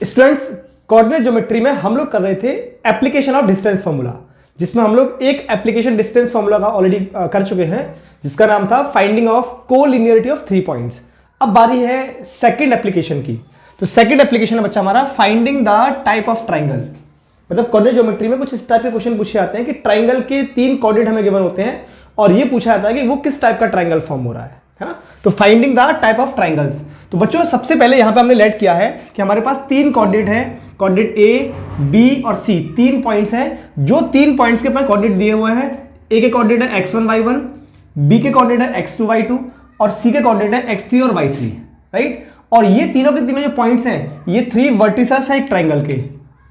Students, coordinate geometry में हम लोग कर रहे थे एप्लीकेशन ऑफ डिस्टेंस फॉर्मूला, जिसमें हम लोग एक एप्लीकेशन डिस्टेंस फॉर्मूला का ऑलरेडी कर चुके हैं, जिसका नाम था finding of collinearity of 3 points. अब बारी है सेकंड एप्लीकेशन की। तो सेकंड एप्लीकेशन है बच्चा हमारा finding the type of triangle. मतलब कोऑर्डिनेट ज्योमेट्री में कुछ इस टाइप के क्वेश्चन पूछे जाते हैं कि ट्राइंगल के 3 कोऑर्डिनेट हमें गिवन होते हैं और ये पूछा जाता है कि वो किस टाइप का ट्राइंगल फॉर्म हो रहा है ना। तो finding the type of triangles. तो बच्चों सबसे पहले यहां पे हमने लेट किया है कि हमारे पास 3 कोऑर्डिनेट हैं, कोऑर्डिनेट ए, बी और सी, 3 पॉइंट्स हैं। जो 3 पॉइंट्स के पास कोऑर्डिनेट दिए हुए हैं, ए के कोऑर्डिनेट है x1 y1, बी के कोऑर्डिनेट है x2 y2 और सी के कोऑर्डिनेट है x3 और y3, राइट। और ये तीनों के तीनों जो पॉइंट्स हैं ये 3 वर्टिसेस है एक ट्राइंगल के।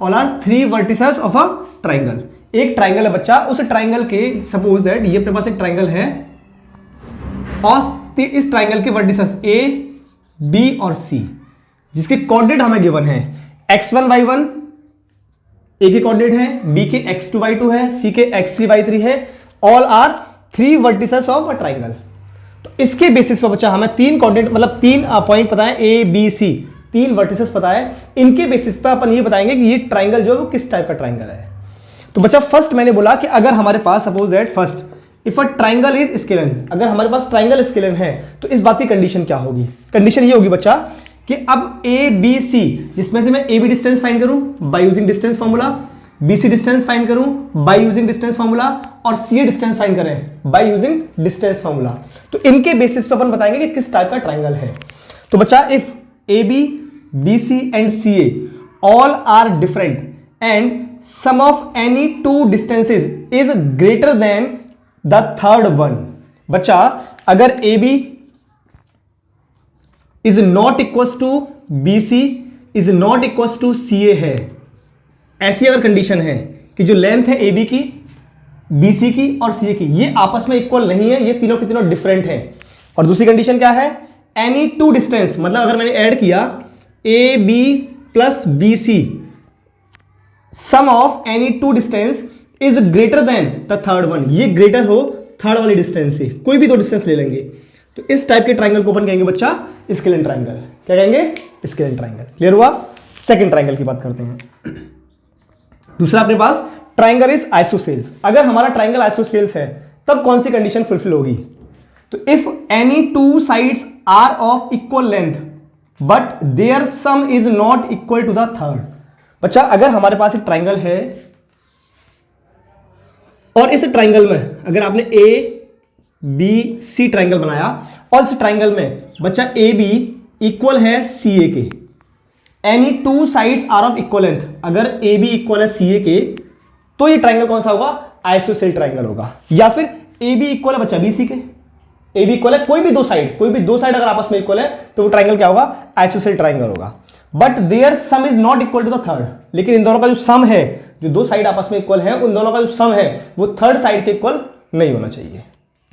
All are 3 vertices of a triangle. एक ट्राइंगल है बच्चा, उस ट्राइंगल के सपोज दैट ये अपने पास एक ट्राइंगल है और इस ट्राइंगल के वर्टिसेस ए, बी और सी, जिसके कोऑर्डिनेट हमें गिवन है x1 y1 ए के कोऑर्डिनेट है, बी के x2 y2 है, सी के x3 y3 है। All are 3 vertices of a triangle. तो इसके बेसिस पर बच्चा हमें 3 कोऑर्डिनेट मतलब 3 पॉइंट पता है, ए बी सी, 3 वर्टिसेस पता है। इनके बेसिस पर अपन ये बताएंगे कि ये ट्राइंगल जो है वो किस टाइप का ट्राइंगल है। तो बच्चा फर्स्ट मैंने बोला कि अगर हमारे पास suppose that first if a triangle is scalene, अगर हमारे पास ट्राइंगल स्केलन है तो इस बात की कंडीशन क्या होगी। कंडीशन ये होगी बच्चा कि अब ए बी सी, जिसमें से मैं ए बी डिस्टेंस फाइंड करूं by using distance formula, B C distance find करूं बाय यूजिंग डिस्टेंस फार्मूला और सी डिस्टेंस फाइंड करें बाय यूजिंग डिस्टेंस फार्मूला, तो इनके बेसिस पर अपन बताएंगे कि किस टाइप का ट्राइंगल है। तो बच्चा if A B, B C and C A all are different and sum of any 2 distances is greater than the third one. बच्चा अगर A B is not equal to B C is not equal to C A है, ऐसी अगर condition है कि जो length है A B की, बी सी की और सी ए की, ये आपस में इक्वल नहीं है, ये तीनों के तीनों डिफरेंट हैं। और दूसरी कंडीशन क्या है, एनी 2 डिस्टेंस, मतलब अगर मैंने ऐड किया A B plus B C, sum of any 2 distance is greater than the third one, ये ग्रेटर हो थर्ड वाली डिस्टेंस से, कोई भी 2 डिस्टेंस ले लेंगे। तो इस टाइप के ट्राइंगल को अपन कहेंगे बच्चा स्केलन ट्राइंगल। क्या कहेंगे? Scalene triangle. क्लियर हुआ? सेकंड ट्राइंगल की बात करते हैं। दूसरा अपने पास ट्राइंगल इज आइसोसेल्स। अगर हमारा ट्राइंगल आइसोसेल्स है तब कौन सी कंडीशन फुलफिल होगी। तो if any 2 sides are of equal length but there some is not equal to the third. बच्चा अगर हमारे पास एक ट्राइंगल है और इस ट्राइंगल में अगर आपने ए बी सी ट्राइंगल बनाया और इस ट्राइंगल में बच्चा ए बी इक्वल है सी ए के, any 2 sides are of equal length, अगर ए बी इक्वल है सी ए के तो ये ट्राइंगल कौन सा होगा? आइसोसेल ट्राइंगल होगा। या फिर ए बी इक्वल है बच्चा बी सी के, ए बी इक्वल है कोई भी 2 साइड अगर आपस में इक्वल है तो वो ट्राइंगल क्या होगा? आइसोसेल ट्राइंगल होगा। But there some is not equal to the third, लेकिन इन दोनों का जो सम है, जो 2 साइड आपस में इक्वल है, उन दोनों का जो सम है वो थर्ड साइड के इक्वल नहीं होना चाहिए।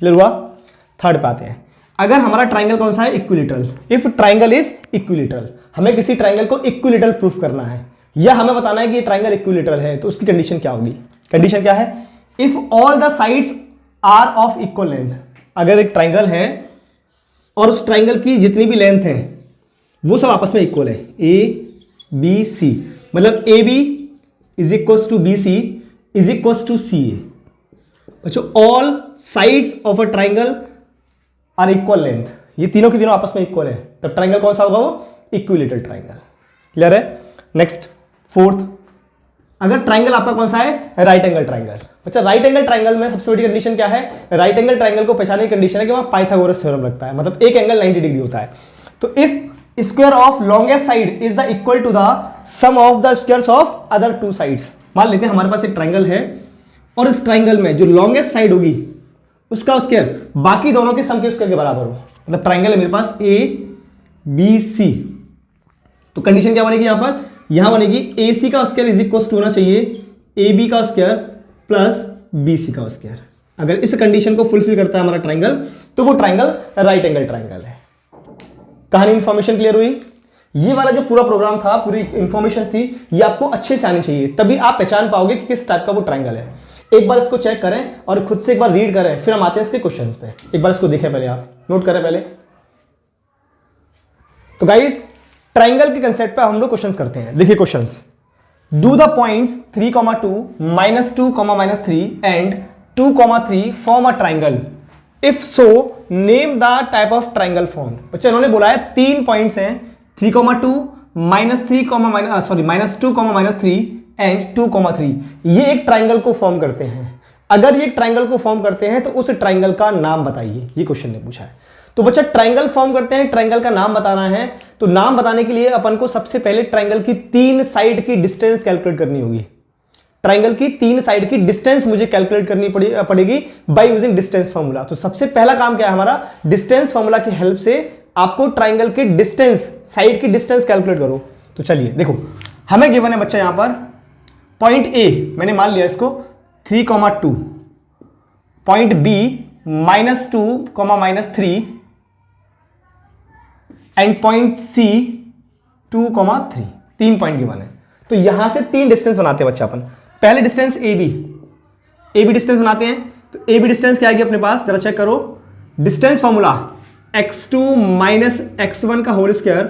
क्लियर हुआ? थर्ड पे आते हैं। अगर हमारा ट्राइंगल कौन सा है? Equilateral. If triangle is equilateral, हमें किसी ट्राइंगल को इक्विलेटरल प्रूफ करना है या हमें बताना है कि ये ट्राइंगल इक्विलेटरल है, तो उसकी कंडीशन क्या होगी? कंडीशन क्या है? If all the sides are of equal length. अगर एक ट्राइंगल है और उस ट्राइंगल की जितनी भी लेंथ है वो सब आपस में इक्वल है, ए बी सी, मतलब A B is equal to B C is equal to C A. बच्चों all sides of a triangle are equal length, ये तीनों के तीनों आपस में इक्वल है, तब ट्राइंगल कौन सा होगा? वो इक्विलेटरल ट्राइंगल। क्लियर है? नेक्स्ट फोर्थ, अगर ट्राइंगल आपका कौन सा है? Right angle triangle. बच्चा राइट एंगल ट्राइंगल में सबसे बड़ी कंडीशन क्या है? राइट एंगल ट्राइंगल को पहचानने की कंडीशन है कि वहां पाइथागोरस थ्योरम लगता है, मतलब एक एंगल 90 डिग्री होता है। तो if square of longest side is the equal to the sum of the squares of other 2 sides. मान लेते हैं हमारे पास एक ट्राइंगल है और इस ट्राइंगल में जो लॉन्गेस्ट साइड होगी उसका स्क्वायर बाकी दोनों के सम के स्क्वायर के बराबर हो। मतलब ट्राइंगल है मेरे पास ए बी सी, तो कंडीशन क्या बनेगी? यहां बनेगी ए सी का स्क्वायर इज इक्वल टू होना चाहिए ए बी का स्क्वायर प्लस बी सी का स्क्वायर। अगर इस कंडीशन को फुलफिल करता है हमारा ट्राइंगल तो वो ट्राइंगल राइट एंगल ट्राइंगल है। कहानी इंफॉर्मेशन क्लियर हुई? ये वाला जो पूरा प्रोग्राम था, पूरी इंफॉर्मेशन थी, ये आपको अच्छे से आनी चाहिए, तभी आप पहचान पाओगे कि किस टाइप का वो ट्राइंगल है। एक बार इसको चेक करें और खुद से एक बार रीड करें, फिर हम आते हैं इसके क्वेश्चंस पे। एक बार इसको देखें, पहले आप नोट करें पहले। तो गाइस ट्राइंगल के कंसेप्ट पे हम लोग क्वेश्चंस करते हैं। देखिए questions, do the points 3,2 -2, -3 and 2,3 form a triangle, if so name the type of triangle form. बच्चे इन्होंने बोला है 3 पॉइंट्स हैं, 3,2 -3, -2, -3 एंड 2,3, ये एक ट्राइंगल को फॉर्म करते हैं। अगर ये एक ट्राइंगल को फॉर्म करते हैं तो उस ट्राइंगल का नाम बताइए, ये क्वेश्चन ने पूछा है। तो बच्चा ट्राइंगल फॉर्म करते हैं, ट्राइंगल का नाम बताना है। तो नाम बताने के लिए अपन को सबसे पहले ट्राइंगल की 3 साइड की डिस्टेंस कैलकुलेट करनी होगी। ट्राइंगल की 3 साइड की डिस्टेंस मुझे कैलकुलेट करनी पड़ेगी बाय यूजिंग डिस्टेंस फॉर्मूला। तो सबसे पहला काम क्या है हमारा, डिस्टेंस फॉर्मूला की हेल्प से आपको ट्राइंगल की डिस्टेंस, साइड की डिस्टेंस कैलकुलेट करो। तो चलिए देखो, हमें गिवन है बच्चा यहां पर पॉइंट ए, मैंने मान लिया इसको 3,2, point B -2, -3 and point C 2,3, 3 point given है। तो यहां से 3 डिस्टेंस बनाते हैं बच्चा अपन। पहले डिस्टेंस ए बी डिस्टेंस बनाते हैं। तो ए बी डिस्टेंस क्या आएगी अपने पास, जरा चेक करो। डिस्टेंस फॉर्मूला x2 - x1 का whole square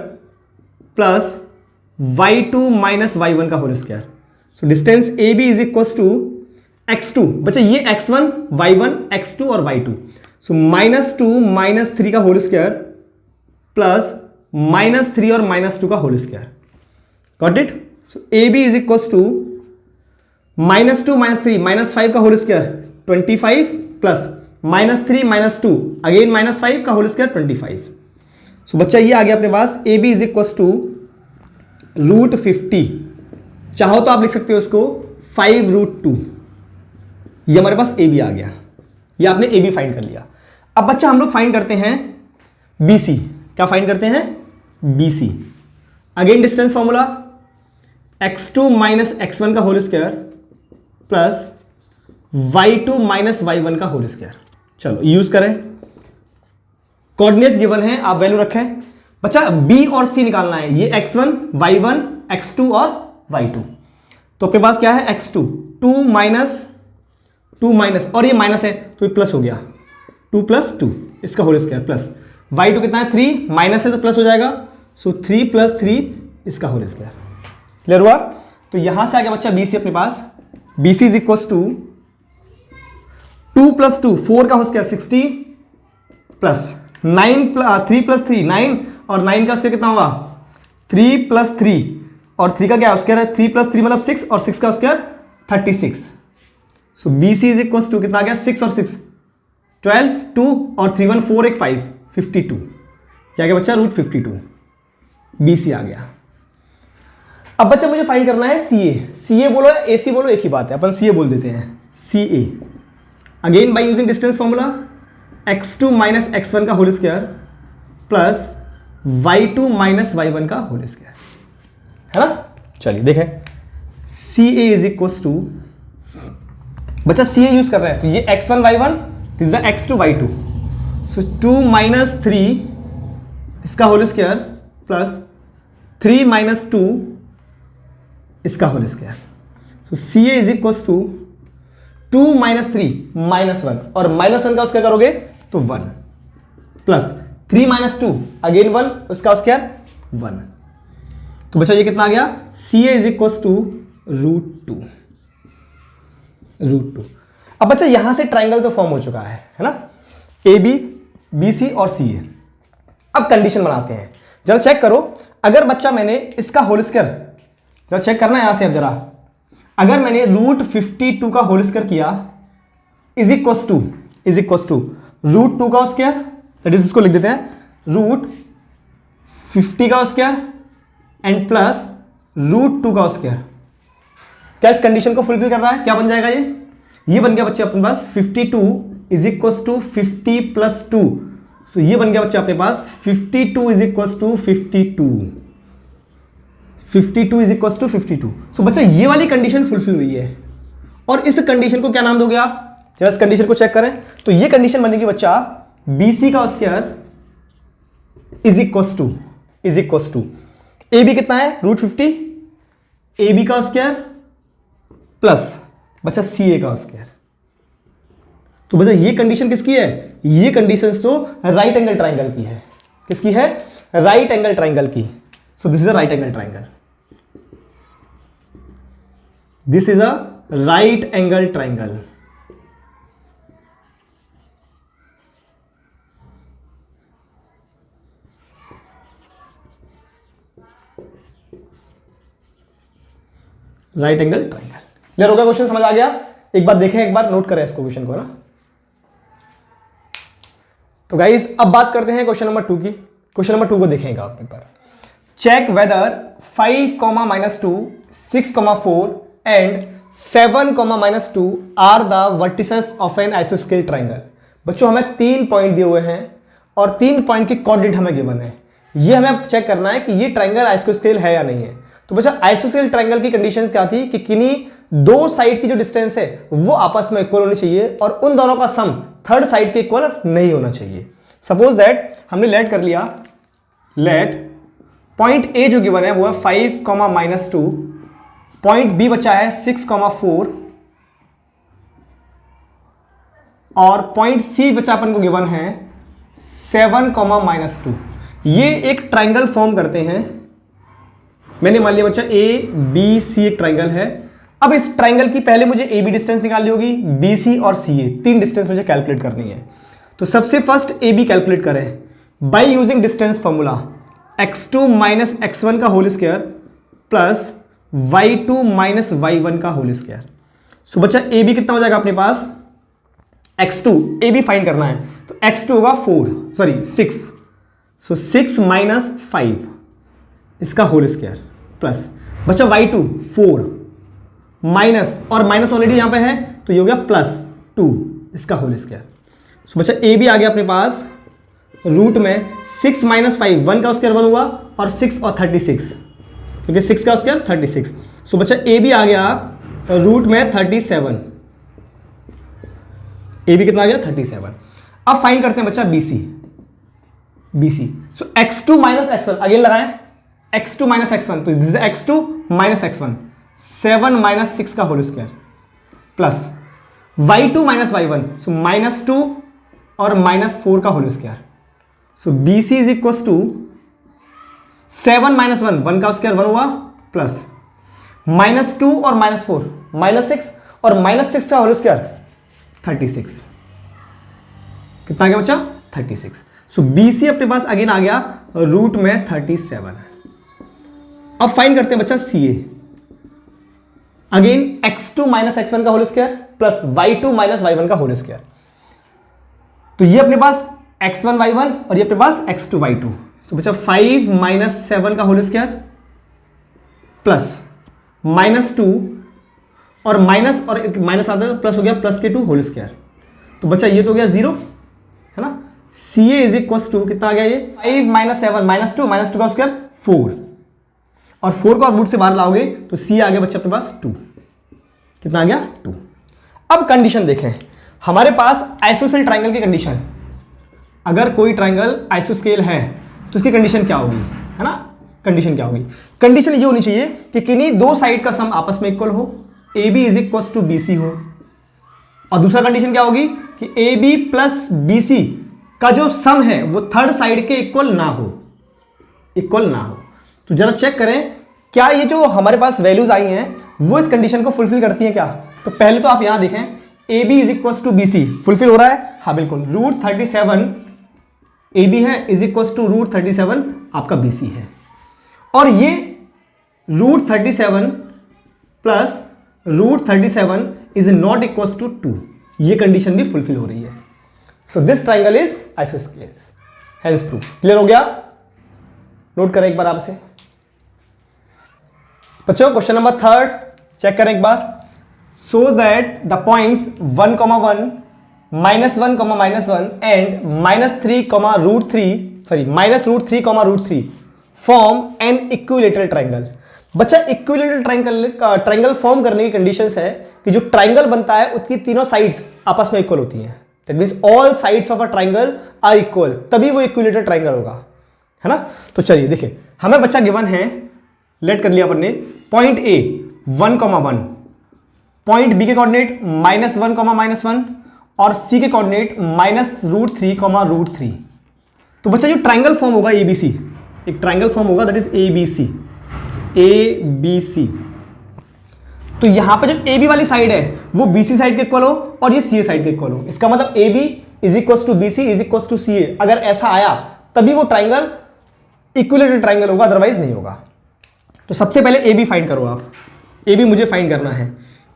plus y2 - y1 का whole square. So distance A B is equal to x2, बच्चा ये x1, y1, x2 और y2। सो -2 -3 का होल स्क्वायर प्लस -3 और -2 का whole square. Got it. So A B is equal to -2 -3 -5 का whole square 25 plus -3 -2 again -5 का whole square 25। सो बच्चा ये आ गया अपने पास A B is equal to √50। चाहो तो आप लिख सकते हो उसको 5√2। ये हमारे पास ए बी आ गया, ये आपने ए बी फाइंड कर लिया। अब बच्चा हम लोग फाइंड करते हैं बी सी। क्या फाइंड करते हैं, B C. Again distance formula x2 - x1 का whole square plus y2 - y1 का होल स्क्वायर। चलो यूज करें, कोऑर्डिनेट्स गिवन है, आप वैल्यू रखें। बच्चा b और c निकालना है, ये x1, y1, x2 और y2। तो अपने पास क्या है x2, 2 माइनस और ये माइनस है तो ये प्लस हो गया, 2 + 2 इसका होल स्क्वायर प्लस y2 कितना है 3, माइनस है तो प्लस हो जाएगा। सो 3 + 3 इसका होल स्क्वायर। क्लियर हुआ। तो यहां से आ गया बच्चा BC अपने पास, BC इज इक्वल टू 2 + 2 4 का होल स्क्वायर 60 प्लस 3 + 3 9 और 9 का स्क्वायर कितना होगा 3 + 3 और 3 का क्या स्क्वायर है 3 + 3 मतलब 6 और 6 का square 36। So BC is equal to कितना आ गया 6 और 6 12 2 और 3 1 4 1 5 52। क्या गया बच्चा √52। BC आ गया। अब बच्चा मुझे फाइंड करना है CA बोलो या AC बोलो एक ही बात है, अपन CA बोल देते हैं। CA again bye using distance formula x2 - x1 का whole square plus y2 - y1 का होल स्क्वायर, है ना। चलिए देखें, CA इज इक्वल टू, बच्चा CA यूज कर रहे हैं तो ये x1 y1, this is the x2 y2। सो 2 - 3 इसका होल स्क्वायर प्लस 3 - 2 इसका whole square. So CA is equal to 2 - 3 -1 और -1 का स्क्वायर करोगे तो 1 प्लस 3 - 2 अगेन 1 उसका स्क्वायर 1। तो बच्चा ये कितना आ गया CA इज इक्वल टू √2। अब बच्चा यहां से ट्राइंगल तो फॉर्म हो चुका है ना, AB BC और CA। अब कंडीशन बनाते हैं, जरा चेक करो। अगर बच्चा मैंने इसका होल स्क्वायर, जरा चेक करना है यहां से, अब जरा अगर मैंने √52 का होल स्क्वायर किया इज इक्वल टू √2 का स्क्वायर, दैट इज इसको लिख देते हैं √50 का स्क्वायर एंड प्लस √2 का स्क्वायर। क्या इस कंडीशन को फुलफिल कर रहा है, क्या बन जाएगा ये बन गया बच्चे अपने पास 52 इज इक्वल टू 50 + 2। सो ये बन गया बच्चे अपने पास 52 is equal to 52 is equal to 52। So बच्चा ये वाली कंडीशन फुलफिल हुई है और इस कंडीशन को क्या नाम दोगे आप, जरा इस कंडीशन को चेक करें। तो ये कंडीशन बनेगी बच्चा BC का square is equal to AB कितना है √50, AB का स्क्वायर प्लस बच्चा CA का स्क्वायर। तो बच्चा ये कंडीशन किसकी है, ये कंडीशन तो राइट एंगल ट्राइंगल की है। किसकी है, राइट एंगल ट्राइंगल की। So this is a right angle triangle, this is a right angle triangle. Right angle triangle. Clear होगा? क्वेश्चन समझ आ गया? एक बार देखें, एक बार नोट करें इसको, क्वेश्चन को ना। तो गाइस अब बात करते हैं क्वेश्चन नंबर 2 की। क्वेश्चन नंबर 2 को देखेंगे आप एक बार। Check whether 5, -2, 6, 4 and 7, -2 are the vertices of an आइसोस्केल ट्राइंगल। बच्चों हमें 3 पॉइंट दिए हुए हैं और 3 पॉइंट की कोऑर्डिनेट हमें गिवन है। ये हमें चेक करना है कि ये ट्राइंगल आइसोस्केल है या नहीं है। तो बच्चा आइसोस्केल ट्राइंगल की कंडीशंस क्या थी कि किन्हीं दो साइड की जो डिस्टेंस है वो आपस में इक्वल होनी चाहिए और उन दोनों का सम थर्ड साइड के इक्वल नहीं होना चाहिए। सपोज दैट हमने लेट कर लिया, लेट पॉइंट ए जो गिवन है वो है 5, -2, पॉइंट बी बचा है 6, 4 और पॉइंट सी बचा अपन को गिवन है 7, -2। ये एक ट्राइंगल फॉर्म करते हैं। मैंने मान लिया बच्चा ए बी सी एक ट्राइंगल है। अब इस ट्राइंगल की पहले मुझे ए बी डिस्टेंस निकालनी होगी, बी सी और सी ए 3 डिस्टेंस मुझे कैलकुलेट करनी है। तो सबसे फर्स्ट ए बी कैलकुलेट करें by using distance formula x2 - x1 का whole square plus y2 - y1 का होल स्क्वायर। सो बच्चा ए बी कितना हो जाएगा अपने पास, x2 ए बी फाइंड करना है तो x2 होगा 6, सो 6 - 5 इसका होल स्क्वायर प्लस बच्चा y2 4 माइनस और माइनस ऑलरेडी यहां पे है तो ये हो गया +2 इसका होल स्क्वायर। सो बच्चा ए बी आ गया अपने पास रूट में 6 - 5 1 का स्क्वायर 1 हुआ और 6 और 36 क्योंकि 6 का स्क्वायर 36। सो बच्चा ए बी आ गया रूट में 37। ए बी कितना आ गया 37। अब फाइंड करते हैं बच्चा बी सी। सो x2 - x1 अगेन लगाएं, x2 - x1 तो दिस इज x2 - x1 7 - 6 का whole square plus y2 - y1 सो -2 और -4 का whole square. So B C is equal to 7 - 1 का स्क्वायर 1 हुआ प्लस -2 और -4 -6 और -6 का होल स्क्वायर 36। कितना आ गया बच्चा 36। सो बी सी अपने पास अगेन आ गया रूट में 37। अब फाइंड करते हैं बच्चा सी ए, अगेन x2 - x1 का whole square plus y2 - y1 का होल स्क्वायर। तो ये अपने पास x1 y1 और ये अपने पास x2 y2। तो बच्चा 5 - 7 का होल स्क्वायर प्लस -2 और माइनस आता है प्लस हो गया +2 होल स्क्वायर। तो बच्चा ये तो हो गया 0 है ना। सी ए इज इक्वल टू कितना आ गया ये 5 - 7 -2 का स्क्वायर 4 और 4 को आप रूट से बाहर लाओगे तो सी आ गया बच्चा अपने पास 2। कितना आ गया 2। अब कंडीशन देखें, हमारे पास आइसोस्केल ट्राइंगल की कंडीशन, अगर कोई ट्राइंगल आइसोस्केल है तो उसकी कंडीशन क्या होगी, है ना। कंडीशन क्या होगी, कंडीशन ये होनी चाहिए कि किन्हीं दो साइड का सम आपस में इक्वल हो, A B is equal to B C हो। और दूसरा कंडीशन क्या होगी कि A B plus B C का जो सम है वो थर्ड साइड के इक्वल ना हो, तो जरा चेक करें क्या ये जो हमारे पास वैल्यूज आई हैं वो इस कंडीशन को फुलफिल करती हैं क्या। तो पहले तो आप यहां देखें A B is equal to B C fulfil हो रहा है, हाँ बिल्कुल। रूट 37 ए बी है इज इक्वल टू रूट 37 आपका बी सी है और ये root 37 plus root 37 is not equal to 2, ये कंडीशन भी फुलफिल हो रही है। सो दिस ट्राइंगल इज आइसोस्केल, हेंस प्रूफ। क्लियर हो गया, नोट करें एक बार आपसे बच्चों। क्वेश्चन नंबर 3 चेक करें एक बार। shows that the points 1, 1, -1, -1 and -3, form an equilateral triangle। बच्चा इक्विलेटरल ट्राइंगल फॉर्म करने की कंडीशंस है कि जो ट्राइंगल बनता है उसकी तीनों साइड्स आपस में इक्वल होती हैं। That means all sides of a triangle are equal, तभी वो इक्विलेटरल ट्राइंगल होगा, है ना। तो चलिए देखिए, हमें बच्चा गिवन है, लेट कर लिया अपन ने, पॉइंट ए 1, 1, पॉइंट बी के कोऑर्डिनेट -1, -1 और सी के कोऑर्डिनेट -√3, √3। तो बच्चा जो ट्राइंगल फॉर्म होगा एबीसी, एक ट्राइंगल फॉर्म होगा that is A B C, A B C. तो यहां पे जो ए बी वाली साइड है वो बी सी साइड के इक्वल हो और ये सी ए साइड के इक्वल हो। इसका मतलब A B is equal to B C is equal to C A. अगर ऐसा आया तभी वो ट्राइंगल इक्विलेटरल ट्राइंगल होगा, अदरवाइज नहीं होगा। तो सबसे पहले ए बी फाइंड करो आप। ए बी मुझे फाइंड करना है।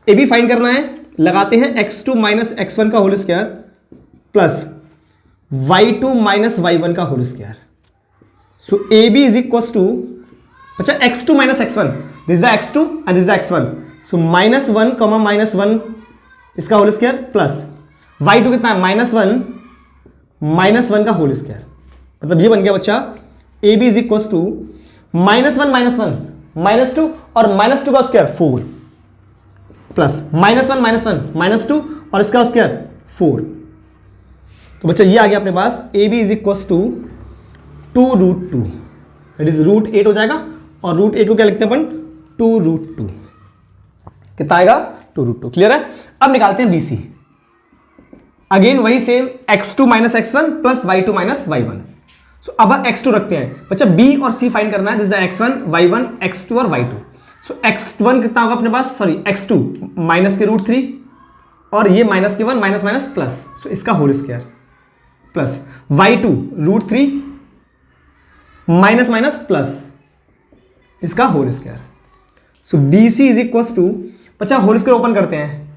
ए बी फाइंड करना है, लगाते हैं x2 माइनस x1 का whole square plus y2 minus y1 का whole square. So A B is equal to, अच्छा x2 minus x1, this is the x2 and this is the x1। So minus 1 comma minus 1 इसका whole square plus y2 कितना है minus 1 का whole square. मतलब ये बन गया बच्चा A B is equal to minus 1 minus 2 और माइनस 2 का स्क्वायर 4 प्लस माइनस 1 माइनस 2 और इसका स्क्वायर 4। तो बच्चा ये आ गया अपने पास A B is equal to 2√2, that is √8 हो जाएगा। और √8 को क्या लिखते हैं अपन 2√2, कितना आएगा 2√2। क्लियर है। अब निकालते हैं BC। अगेन वही same x2 minus x1 plus y2 minus y1। सो अब x2 रखते हैं बच्चा, B और C फाइंड करना है, this is x1 y1 x2 और y2। सो x1 कितना होगा अपने पास, सॉरी x2 माइनस के √3 और ये माइनस के 1 माइनस माइनस प्लस, सो इसका whole square plus y2 √3 minus minus plus इसका whole square. So BC is equal to, बच्चा होल स्क्वायर ओपन करते हैं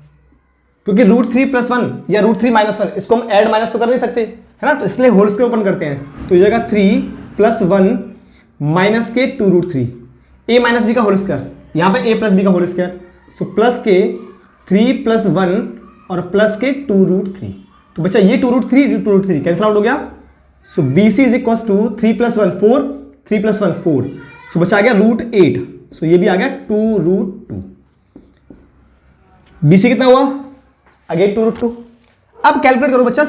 क्योंकि √3 प्लस 1 या √3 माइनस 1 इसको हम ऐड माइनस तो कर नहीं सकते है ना, तो इसलिए होल स्क्वायर ओपन करते हैं। तो ये जाएगा 3 प्लस 1 माइनस के 2√3, a माइनस बी का होल स्क्वायर, यहां पे a प्लस बी का होल स्क्वायर। सो प्लस के 3 प्लस 1 और प्लस के 2√3। तो बच्चा ये 2√3 कैंसिल आउट हो गया। So BC is equal to 3 plus 1 4, 3 plus 1 4। So बच्चा आ गया √8। सो ये भी आ गया 2√2। BC कितना हुआ, अगेन 2√2। अब कैलकुलेट करो बच्चा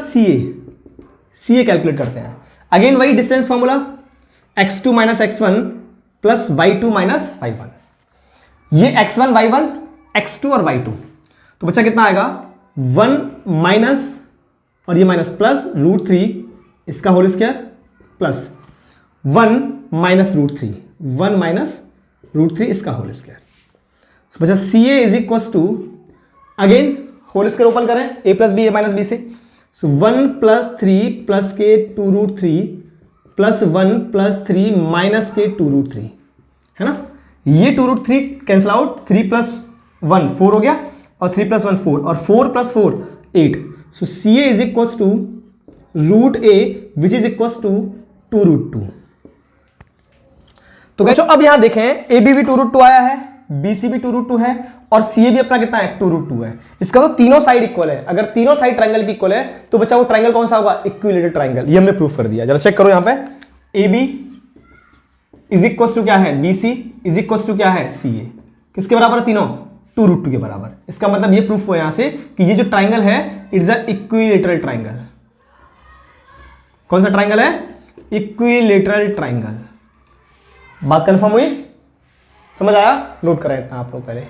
CA कैलकुलेट करते हैं। अगेन वही distance formula, x2 minus x1 plus y2 minus y1। ये x1 y1 x2 और y2। तो बच्चा कितना आएगा 1 माइनस और ये माइनस प्लस √3 इसका whole square plus 1 minus √3, 1 minus √3 इसका होल स्क्वायर। तो बच्चा CA is equal to, again whole square open करें a plus B a minus B से। सो 1 प्लस 3 प्लस के 2√3 प्लस 1 प्लस 3 माइनस के 2√3 है ना। ये 2√3 कैंसिल आउट, 3 प्लस 1 4 हो गया और 3 प्लस 1 4 और 4 plus 4 8। So CA is equal to √a which is equal to 2√2। तो बच्चों अब यहां देखें AB भी 2√2 आया है, BC भी 2√2 है और CA भी अपना कितना है 2√2 है। इसका तो तीनों साइड इक्वल है। अगर तीनों साइड ट्रायंगल की इक्वल है तो बच्चा वो ट्रायंगल कौन सा होगा, इक्विलेटरल ट्रायंगल। ये हमने प्रूफ कर दिया। जरा चेक करो यहां पे AB इज इक्वल टू क्या है BC इज इक्वल टू क्या है CA। किसके बराबर है तीनों, 2√2 के बराबर। इसका मतलब ये प्रूफ हुआ यहां से कि ये जो ट्रायंगल है it is a equilateral triangle. कौन सा ट्रायंगल है, इक्विलेटरल ट्रायंगल। बात कंफर्म हुई, समझ आया, नोट करें इतना आप लोग पहले।